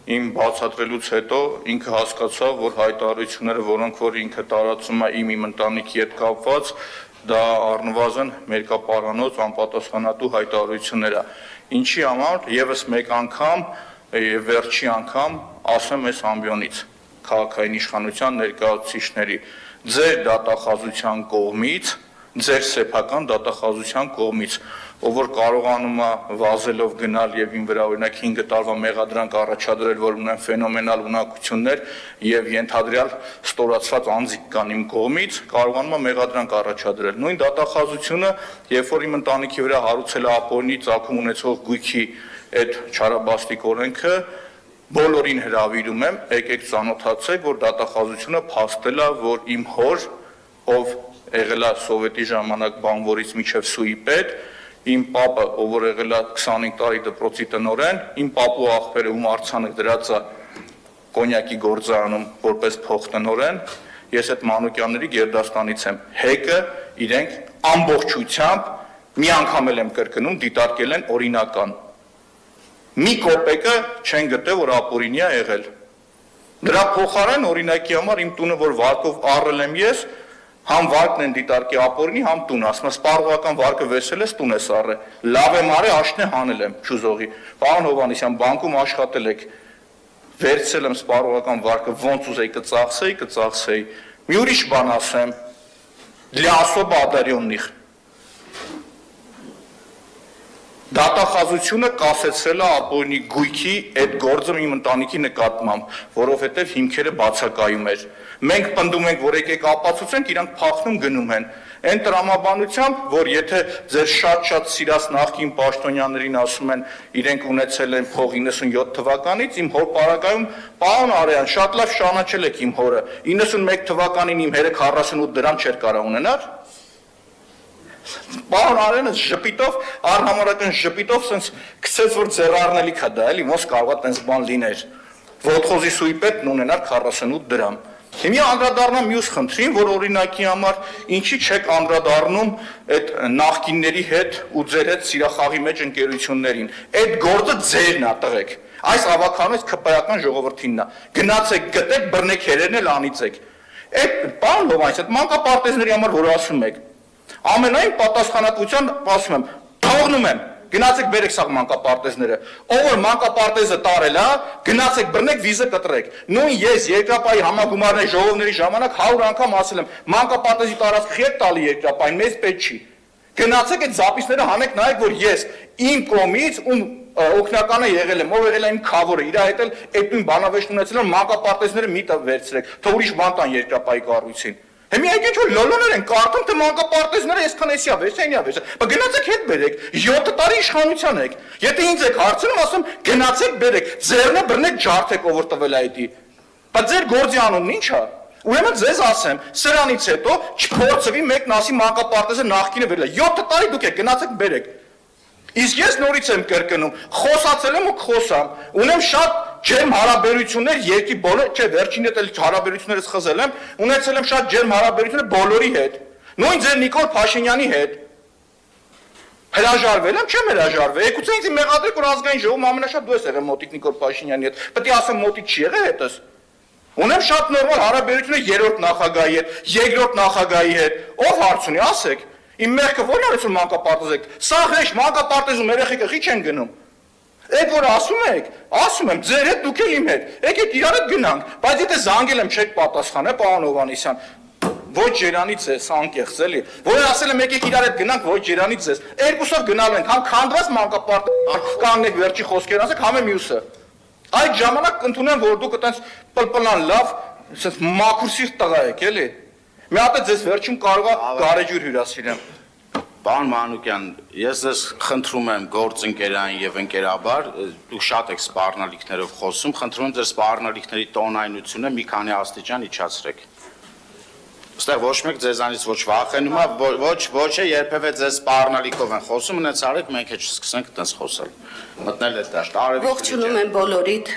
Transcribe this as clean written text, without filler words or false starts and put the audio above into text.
իմ բացատրելուց հետո ինքը հասկացավ, որ հայտարարությունները, որոնք որ ինքը տարածում է իմ ընտանիքի հետ կապված, դա առնվազն մերկապարանոց անպատասխանատու հայտարարություններ է։ Ինչի համար եւս մեկ անգամ եւ վերջի անգամ ասեմ այս ամբիոնից քաղաքային իշխանության ներկայացուցիչների ձեր դատախազության կողմից, ձեր սեփական դատախազության կողմից, ով որ կարողանում է վազելով գնալ եւ ին վրա օրինակ 5 տարվա մեղադրանք առաջադրել, որ ունեն ֆենոմենալ ունակություններ եւ ենթադրյալ ստորացված անձիկ կան իմ կողմից, կարողանում է մեղադրանք առաջադրել։ Նույն դատախազությունը, երբ որ իմ ընտանիքի վրա հարուցել է ապօրինի ծագում ունեցող գույքի այդ չարաբաստիկ օրենքը, բոլորին հրավիրում եմ, եկեք ծանոթացեք, որ դատախազությունը փաստել է, որ իմ հոր, ով եղել է սովետի ժամանակ բանվորից մինչև սուի պետ, իմ պապը, ով որ եղել է 25 տարի դպրոցի տնօրեն, իմ պապու աղբերը ում արձանը դրած է կոնյակի գործարանում որպես փոխտնօրեն, ես այդ Մանուկյանների գերդաստանից եմ, հեկը իրենք ամբողջությամբ մի անգամ եմ կրկնում, դիտարկել են օրինական։ Մի կոպեկը չեն գտել, որ ապօրինի է եղել։ Դրա փոխարեն օրինակի համար իմ տունը, որ վարկով առել եմ ես, համ վարկն են դիտարկի ապօրինի, համ տուն, ասում եմ, սպառողական վարկը վերցել ես, տուն ես առել։ Լավ եմ արել, աշնե հանել եմ չուզողի։ Պարոն Հովհաննիսյան, բանկում աշխատել եք, վերցել եմ սպառողական վարկը, ոնց ուզեի կծախսեի։ Մի ուրիշ բան ասեմ, для особо одаренных։ Դատախազությունը կասեցրել է ապօրինի գույքի այդ գործը իմ ընտանիքի նկատմամբ, որովհետև հիմքերը բացակայում էր։ Մենք պնդում ենք, որ եկեք ապացուցենք, իրանք փախնում գնում են։ Այն տրամաբանությամբ, որ եթե ձեր շատ սիրած նախկին պաշտոնյաներին ասում են, իրենք ունեցել են փող 97 թվականից, իմ հոր պարագայում, պարոն Արեյան, շատ լավ ճանաչել եք իմ հորը, 91 թվականին իմ հերը 48 դրամ չէր կարող ունենալ։ Պարոն Արենը ժպիտով, առհամարական ժպիտով սենց գցեց, որ ձեռառնելիք է դա, էլի, ոնց կարող է տենց բան լիներ։ Ոտխոզի սուի պետն ունենար 48 դրամ։ Հիմա անդրադառնամ մյուս խնդրին, որ օրինակի համար ինչի չեք անդրադառնում այդ նախկինների հետ ու ձեր հետ սիրախաղի մեջ ընկերություններին։ Այդ գործը ձերն է, տղեկ։ Այս ավականից ԿՊ-ական ժողովրդինն է։ Գնացեք, գտեք, բռնեք հերերն էլ անիծեք։ Այդ պարոն Հովհաննիսյան, այդ մանկապարտեզների համար որ ասում եք, ամենայն պատասխանատվության ասում եմ, թողնում եմ, գնացեք բերեք սաղ մանկապարտեզները, ով որ մանկապարտեզը տարել է, գնացեք բռնեք վիզը կտրեք։ Նույն ես երկրապահի համագումարների ժողովների ժամանակ 100 անգամ ասել եմ, մանկապարտեզի տարածքը եք տալի երկրապահին, մեզ պետք չի։ Գնացեք այդ զապիսները հանեք, նայեք, որ ես իմ կողմից ում օգնականը եղել եմ, ով եղել է իմ քավորը, իր հետ էլ այդ նույն բանավեճն ունեցել եմ, մանկապարտեզները մի տեղ վերցրեք, թող ուրիշ բան տան երկրապահի կառույցին։ Հիմա եկեք որ լոլոներ են կարդում, թե մանկապարտեզները այսքան էսիա վերցնիա վերց։ Բայց գնացեք հետ բերեք, 7 տարի իշխանության եք։ Եթե ինձ եք հարցնում, ասում գնացեք բերեք, ձեռնը բռնեք ջարդեք, ով որ տվել է այդի։ Բայց ձեր գործի անունն ի՞նչ է։ Ուրեմն ձեզ ասեմ, սրանից հետո չփորձվի մեկն ասի մանկապարտեզը նախկինը վերել է։ 7 տարի դուք եք գնացեք բերեք։ Իսկ ես նորից եմ կրկնում, խոսացել եմ ու կխոսամ, ունեմ շատ ջերմ հարաբերություններ երկի բոլոր, չէ, վերջին հետ էլ հարաբերություններս խզել եմ, ունեցել եմ շատ ջերմ հարաբերություններ բոլորի հետ, նույն ձեր Նիկոլ Փաշինյանի հետ։ Հրաժարվել եմ, չեմ հրաժարվել, եկուցե ինձ մեղադրեք, որ ազգային ժողովում ամենաշատ դու ես եղել մոտիկ Նիկոլ Փաշինյանի հետ, պետք է ասեմ մոտիկ չի եղել հետս։ Ունեմ շատ նորմալ հարաբերություններ երրորդ նախագահի հետ, երկրորդ նախագահի հետ, ով հարց ունի, ասեք։ Իմ մեղքը ո՞րն արեցու մանկապարտեզեք։ Սա հեշ մանկապարտեզում երեխեքը խի չեն գնում։ Այդ որ ասում եք, ասում եմ, ձեր հետ դուք էլ իմ հետ, եկեք իրար հետ գնանք, բայց եթե զանգել եմ չեք պատասխանել, պարոն Հովհաննիսյան, ոչ ջերանից ես, անկեղծ էլի, որ ասել եմ եկեք իրար հետ գնանք, ոչ ջերանից ես, երկուսով գնալու ենք, համ քանդված մանկապարտեզ, կանգնեք վերջի խոսքերն ասեք, համ է մյուսը։ Այդ ժամանակ կընդունեմ, որ դուք այտենց պլպլան լավ, ասես մաքուր սիրտ տղա եք, էլի։ Մի հատ է ձեզ վերջում կարող է գարեջուր հյուրասիրեմ։ Պարոն Մանուկյան, ես ձեզ խնդրում եմ գործընկերային եւ ընկերաբար, դուք շատ եք սպառնալիքներով խոսում, խնդրում եմ ձեր սպառնալիքների տոնայնությունը մի քանի աստիճան իջացրեք։ Այստեղ ոչ մեկ ձեզանից ոչ վախենում է, ոչ է երբևէ ձեզ սպառնալիքով են խոսում, ունեցարեք մենք էլ չսկսենք այդպես խոսել։ Մտնել է դաշտ, արևի։ Ողջունում եմ բոլորիդ։